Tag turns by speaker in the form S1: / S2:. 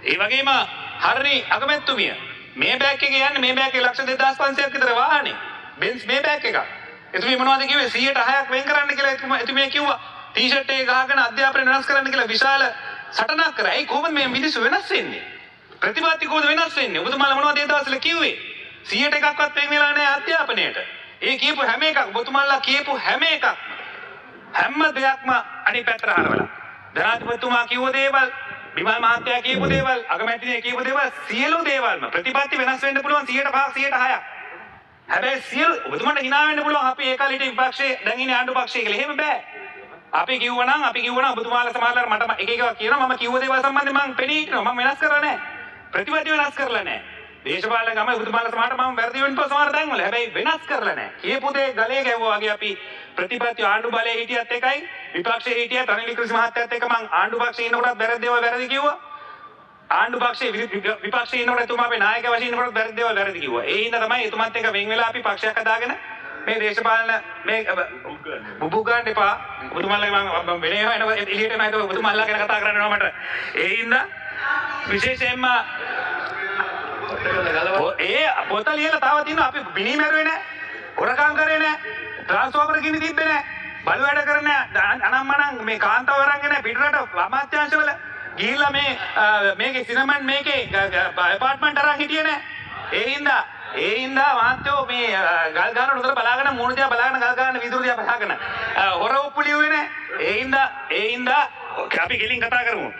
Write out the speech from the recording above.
S1: ඒ වගේම හරණි අගමැතිතුමිය මේ බෑග් එකේ යන්නේ මේ බෑග් එකේ ලක්ෂ 2500ක් විතර වාහනේ. බෙන්ස් මේ බෑග් එකක්. එතුමිය මොනවද කිව්වේ 100%ක් වෙන් කරන්න කියලා එතුමිය කිව්වා. ටී-ෂර්ට් එක ගහගෙන අධ්‍යාපනය වෙනස් කරන්න කියලා විශාල සටනක් කරා. ඒ කොහොමද මේ මිනිස්සු වෙනස් වෙන්නේ? ප්‍රතිපත්ති කොහොමද වෙනස් වෙන්නේ? ඔබතුමාලා මොනවද ඒ දවස්වල කිව්වේ? 100ට එකක්වත් වෙන් වෙලා නැහැ අධ්‍යාපනයට. ඒ කියපු හැම එකක් ඔබතුමාලා කියපු හැම එකක් හැම දෙයක්ම අනිත් පැත්තට හරවලා. ජනාධිපතිතුමා කිව්ව දේවල්, විමල් මහත්තයා කියපු දේවල්, අගමැතිනිය කියපු දේවල් සියලු දේවල්ම ප්‍රතිපත්ති වෙනස් වෙන්න පුළුවන් 100%ක් 106ක්. හැබැයි සියලු ඔබතුමාට hina වෙන්න පුළුවන් අපි ඒ කාලේ හිටිය විපක්ෂයේ දැන් ඉන්නේ ආණ්ඩු පක්ෂයේ කියලා. එහෙම බෑ. අපි කිව්වනම් ඔබතුමාලා සමහරවල් මට එක එකක් කියනවා මම කිව්ව දේවල් සම්බන්ධයෙන් මම පෙනී හිටිනවා. මම වෙනස් කරලා නැහැ. ප්‍රතිපත්ති වෙනස් කරලා නැහැ. දේශපාලන ගම ඔබතුමාලා සමහරට මම වැරදි වෙන්න පුළුවන් සමහර තැන්වල. හැබැයි වෙනස් කරලා නැහැ. කියපු දේ ගලේ ගැවුවා වගේ අපි ප්‍රතිපත්ති ආණ්ඩු බලයේ හිටියත් එකයි විපක්ෂයේ හිටියත් රනිල් වික්‍රමසිංහ මහත්තයාත් එක්ක මම ආණ්ඩු පක්ෂයේ ඉන්නකොටත් වැරදි දේවල් වැරදි කිව්වා. ආණ්ඩු පක්ෂයේ විපක්ෂයේ ඉන්නකොට එතුමා අපේ නායක වශයෙන් ඉන්නකොටත් වැරදි දේවල් වැරදි කිව්වා. ඒ හින්දා තමයි එතුමත් එක්ක වෙන් වෙලා අපි පක්ෂයක් හදාගෙන මේ දේශපාලන මේ බුබු ගන්න එපා. ඔබතුමාලා මම වෙනේ වෙනවා එළියට මම ඔබතුමාලා ගැන කතා කරන්න වෙනවා මට. ඒ හින්දා විශේෂයෙන්ම ඒ පොත ලියලා තාම තියෙනවා අපි බිනී මැරුවේ නැහැ. හොරකම් කරේ නැහැ. ට්‍රාන්ස්ෆෝමර් ගිනි තිබ්බේ නැහැ. බලු වැඩ කරන්නේ නැහැ. අනම්මනම් මේ කාන්තාව වරන් එන්නේ පිටරට අමාත්‍යාංශවල ගිහිල්ලා මේකේ සිනමන් මේකේ ඇපාර්ට්මන්ට් අරන් හිටියේ නැහැ. ඒ හින්දා මහත්තයෝ මේ ගල් ගන්න උඩට බලාගෙන මූණ දිහා බලාගෙන ගල් ගන්න විදුරු දිහා බලාගෙන හොර උප්පු ලියුවේ නැහැ. ඒ හින්දා අපි ගෙලින් කතා කරමු.